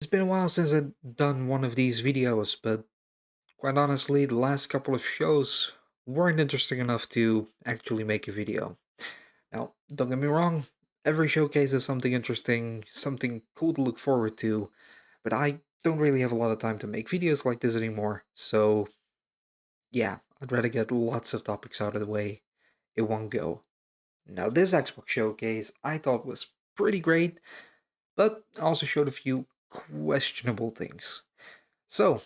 It's been a while since I've done one of these videos, but quite honestly, the last couple of shows weren't interesting enough to actually make a video. Now, don't get me wrong, every showcase is something interesting, something cool to look forward to, but I don't really have a lot of time to make videos like this anymore, so yeah, I'd rather get lots of topics out of the way in one go. Now, this Xbox showcase I thought was pretty great, but also showed a few questionable things. So,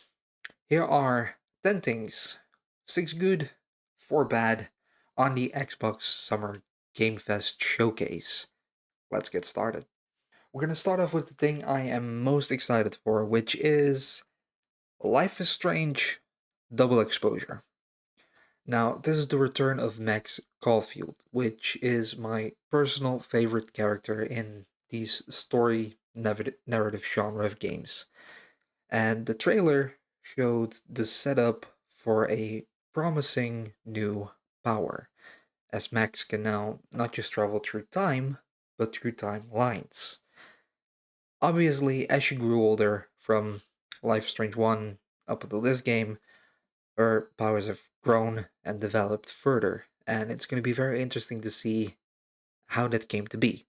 here are 10 things, 6 good, 4 bad, on the Xbox Summer Game Fest showcase. Let's get started. We're gonna start off with the thing I am most excited for, which is Life is Strange Double Exposure. Now, this is the return of Max Caulfield, which is my personal favorite character in these story narrative genre of games. And the trailer showed the setup for a promising new power, as Max can now not just travel through time, but through timelines. Obviously, as she grew older from Life is Strange 1 up until this game, her powers have grown and developed further, and it's going to be very interesting to see how that came to be.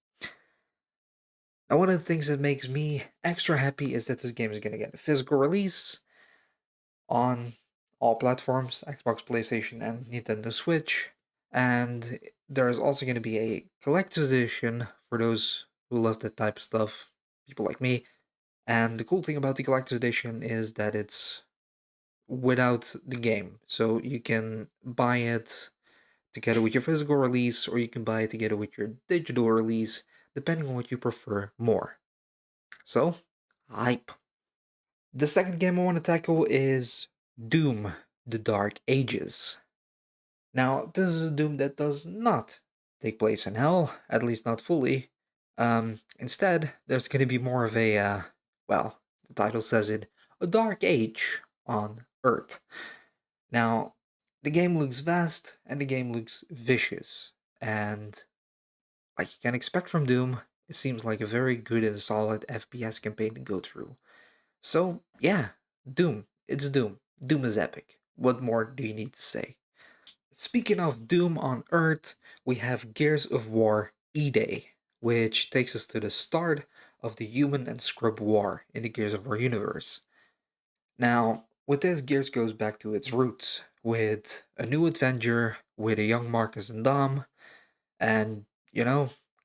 Now, one of the things that makes me extra happy is that this game is going to get a physical release on all platforms, Xbox, PlayStation, and Nintendo Switch. And there is also going to be a collector's edition for those who love that type of stuff, people like me. And the cool thing about the collector's edition is that it's without the game. So you can buy it together with your physical release, or you can buy it together with your digital release, depending on what you prefer more. So, hype. The second game I want to tackle is Doom, The Dark Ages. Now, this is a Doom that does not take place in Hell, at least not fully. Instead, there's going to be more of a, well, the title says it, a dark age on Earth. Now, the game looks vast and the game looks vicious. And like you can expect from Doom, it seems like a very good and solid FPS campaign to go through. So, yeah, Doom. It's Doom. Doom is epic. What more do you need to say? Speaking of Doom on Earth, we have Gears of War E-Day, which takes us to the start of the human and scrub war in the Gears of War universe. Now, with this, Gears goes back to its roots, with a new adventure with a young Marcus and Dom, and,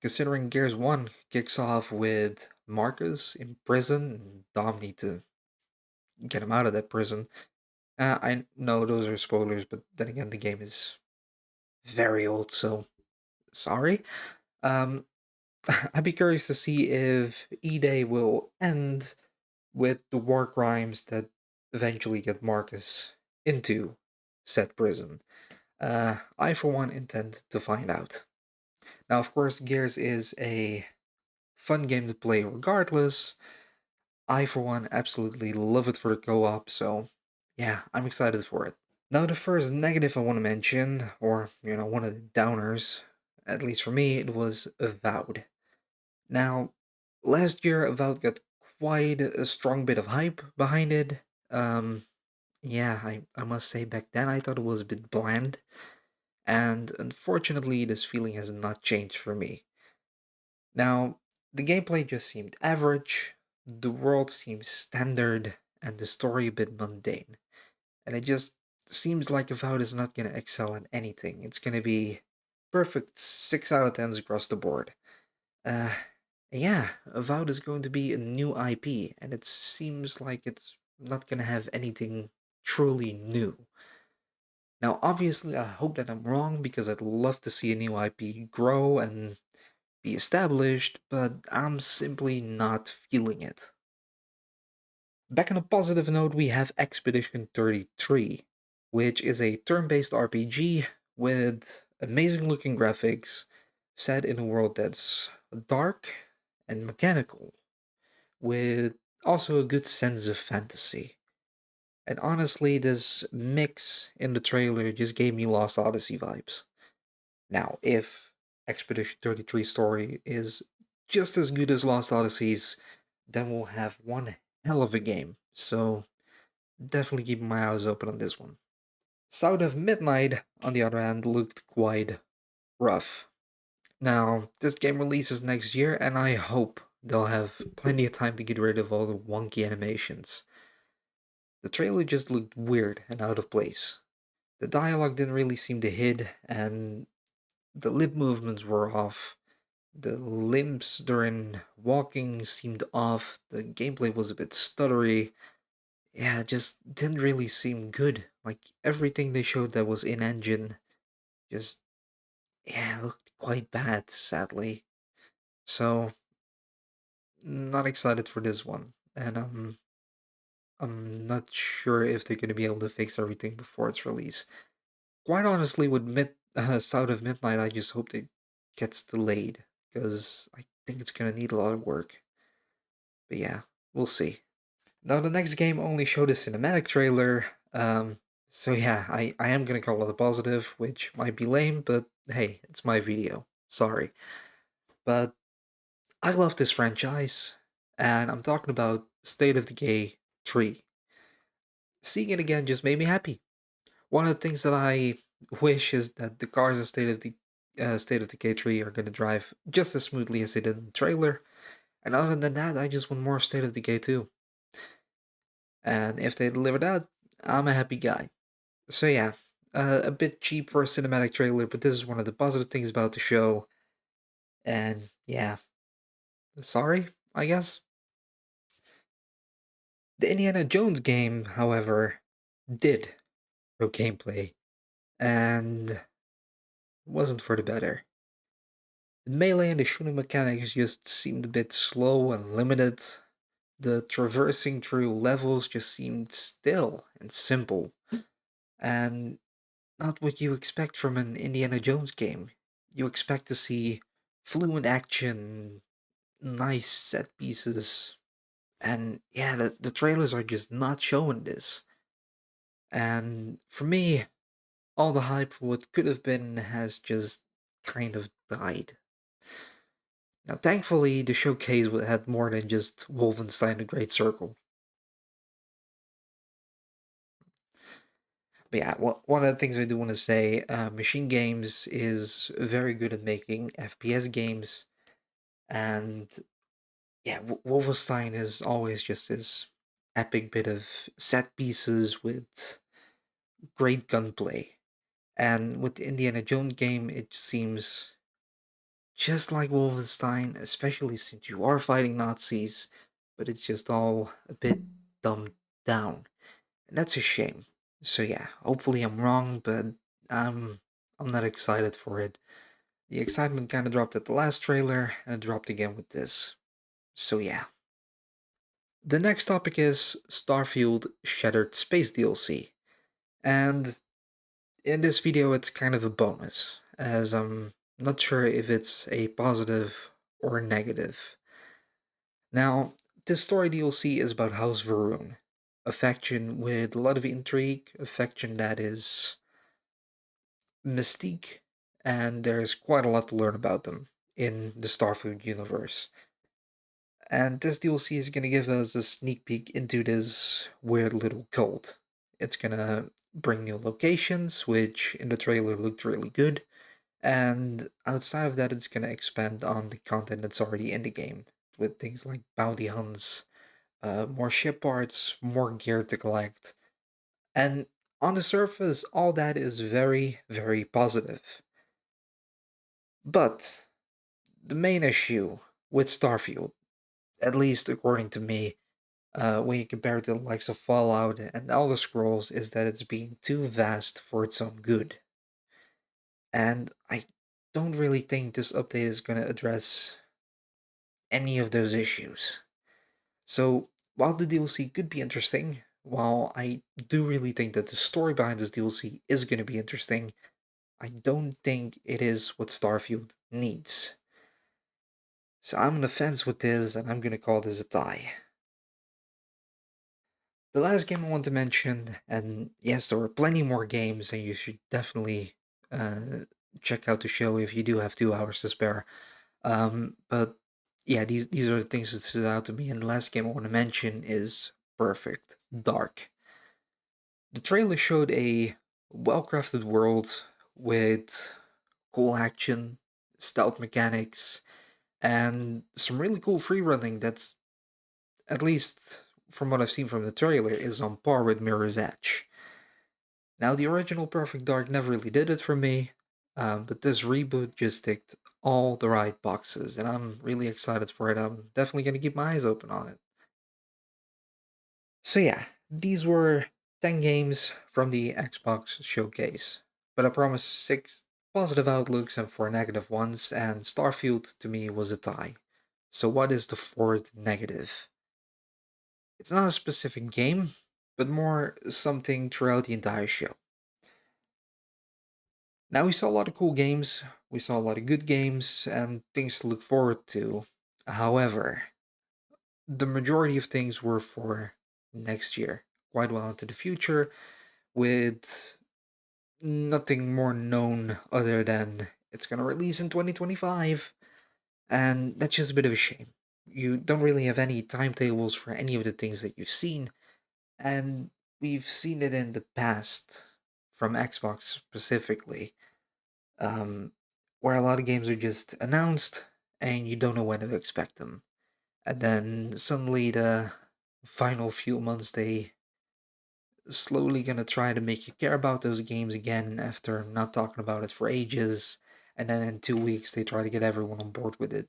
considering Gears 1 kicks off with Marcus in prison, and Dom need to get him out of that prison. I know those are spoilers, but then again, the game is very old, so sorry. Um, I'd be curious to see if E-Day will end with the war crimes that eventually get Marcus into said prison. I, for one, intend to find out. Now, of course, Gears is a fun game to play regardless. I, for one, absolutely love it for the co op, so yeah, I'm excited for it. Now, the first negative I want to mention, or, one of the downers, at least for me, it was Avowed. Now, last year, Avowed got quite a strong bit of hype behind it. Um, yeah, I must say back then I thought it was a bit bland, and unfortunately, this feeling has not changed for me. Now, the gameplay just seemed average, the world seems standard, and the story a bit mundane. And it just seems like Avowed is not going to excel at anything. It's going to be perfect 6 out of 10s across the board. Uh, yeah, Avowed is going to be a new IP, and it seems like it's not going to have anything truly new. Now, obviously, I hope that I'm wrong because I'd love to see a new IP grow and be established, but I'm simply not feeling it. Back on a positive note, we have Expedition 33, which is a turn based RPG with amazing looking graphics set in a world that's dark and mechanical, with also a good sense of fantasy. And honestly, this mix in the trailer just gave me Lost Odyssey vibes. Now, if Expedition 33 story is just as good as Lost Odyssey's, then we'll have one hell of a game. So definitely keep my eyes open on this one. South of Midnight, on the other hand, looked quite rough. Now, this game releases next year, and I hope they'll have plenty of time to get rid of all the wonky animations. The trailer just looked weird and out of place. The dialogue didn't really seem to hit, and the lip movements were off. The limbs during walking seemed off. The gameplay was a bit stuttery. Yeah, it just didn't really seem good. Like everything they showed that was in engine just, yeah, looked quite bad, sadly. So, not excited for this one. And I'm not sure if they're going to be able to fix everything before its release. Quite honestly, with South of Midnight, I just hope it gets delayed because I think it's going to need a lot of work. But yeah, we'll see. Now, the next game only showed a cinematic trailer. So yeah, I am going to call it a positive, which might be lame, but hey, it's my video. Sorry. But I love this franchise, and I'm talking about State of Decay 3. Seeing it again just made me happy. One of the things that I wish is that the cars in State of Decay 3 are going to drive just as smoothly as they did in the trailer. And other than that, I just want more State of Decay 2. And if they deliver that, I'm a happy guy. So yeah, a bit cheap for a cinematic trailer, but this is one of the positive things about the show. And yeah, sorry, I guess. The Indiana Jones game, however, did show gameplay, and wasn't for the better. The melee and the shooting mechanics just seemed a bit slow and limited. The traversing through levels just seemed still and simple, and not what you expect from an Indiana Jones game. You expect to see fluent action, nice set pieces, and yeah, the trailers are just not showing this. And for me, all the hype for what could have been has just kind of died. Now, thankfully, the showcase had more than just Wolfenstein: The Great Circle. But yeah, one of the things I do want to say, Machine Games is very good at making FPS games, and yeah, Wolfenstein is always just this epic bit of set pieces with great gunplay. And with the Indiana Jones game, it seems just like Wolfenstein, especially since you are fighting Nazis, but it's just all a bit dumbed down. And that's a shame. So yeah, hopefully I'm wrong, but I'm I'm not excited for it. The excitement kind of dropped at the last trailer, and it dropped again with this. So yeah. The next topic is Starfield Shattered Space DLC. And in this video, it's kind of a bonus, as I'm not sure if it's a positive or negative. Now, this story DLC is about House Varun, a faction with a lot of intrigue, a faction that is mystique, and there's quite a lot to learn about them in the Starfield universe. And this DLC is going to give us a sneak peek into this weird little cult. It's going to bring new locations, which in the trailer looked really good. And outside of that, it's going to expand on the content that's already in the game with things like bounty hunts, more ship parts, more gear to collect. And on the surface, all that is very, very positive. But the main issue with Starfield, at least according to me, when you compare it to the likes of Fallout and Elder Scrolls, is that it's being too vast for its own good. And I don't really think this update is going to address any of those issues. So, while the DLC could be interesting, while I do really think that the story behind this DLC is going to be interesting, I don't think it is what Starfield needs. So, I'm on the fence with this, and I'm going to call this a tie. The last game I want to mention, and yes, there are plenty more games, and you should definitely uh, check out the show if you do have 2 hours to spare. But yeah, these are the things that stood out to me. And the last game I want to mention is Perfect Dark. The trailer showed a well-crafted world with cool action, stealth mechanics, and some really cool free running that's, at least from what I've seen from the trailer, is on par with Mirror's Edge. Now, the original Perfect Dark never really did it for me, but this reboot just ticked all the right boxes, and I'm really excited for it. I'm definitely going to keep my eyes open on it. So, yeah, these were 10 games from the Xbox showcase, but I promised 6 positive outlooks and 4 negative ones, and Starfield to me was a tie. So, what is the fourth negative? It's not a specific game, but more something throughout the entire show. Now, we saw a lot of cool games, we saw a lot of good games, and things to look forward to. However, the majority of things were for next year, quite well into the future, with nothing more known other than it's going to release in 2025, and that's just a bit of a shame. You don't really have any timetables for any of the things that you've seen, and we've seen it in the past from Xbox specifically, um, where a lot of games are just announced and you don't know when to expect them. And then suddenly, the final few months, they slowly gonna try to make you care about those games again after not talking about it for ages. And then in 2 weeks, they try to get everyone on board with it.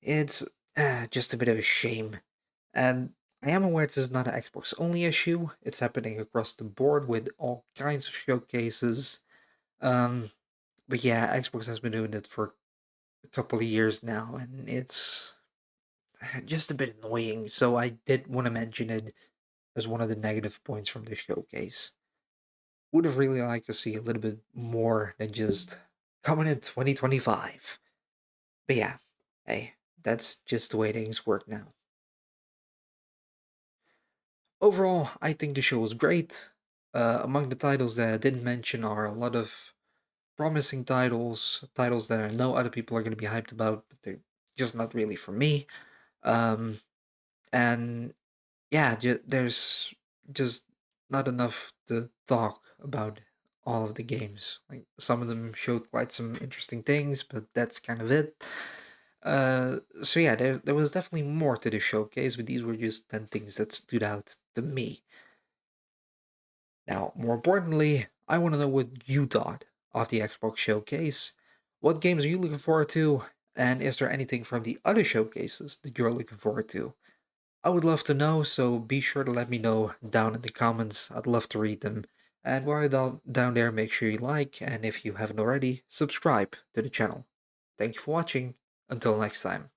It's just a bit of a shame. And I am aware this is not an Xbox only issue, it's happening across the board with all kinds of showcases. Um, but yeah, Xbox has been doing it for a couple of years now, and it's just a bit annoying. So I did want to mention it as one of the negative points from this showcase. Would have really liked to see a little bit more than just coming in 2025. But yeah, hey, that's just the way things work now. Overall, I think the show was great. Among the titles that I didn't mention are a lot of promising titles, titles that I know other people are going to be hyped about, but they're just not really for me. Um, and yeah, there's just not enough to talk about all of the games. Like some of them showed quite some interesting things, but that's kind of it. So yeah, there was definitely more to the showcase, but these were just 10 things that stood out to me. Now, more importantly, I want to know what you thought of the Xbox showcase. What games are you looking forward to? And is there anything from the other showcases that you're looking forward to? I would love to know, so be sure to let me know down in the comments. I'd love to read them. And while you're down there, make sure you like, and if you haven't already, subscribe to the channel. Thank you for watching. Until next time.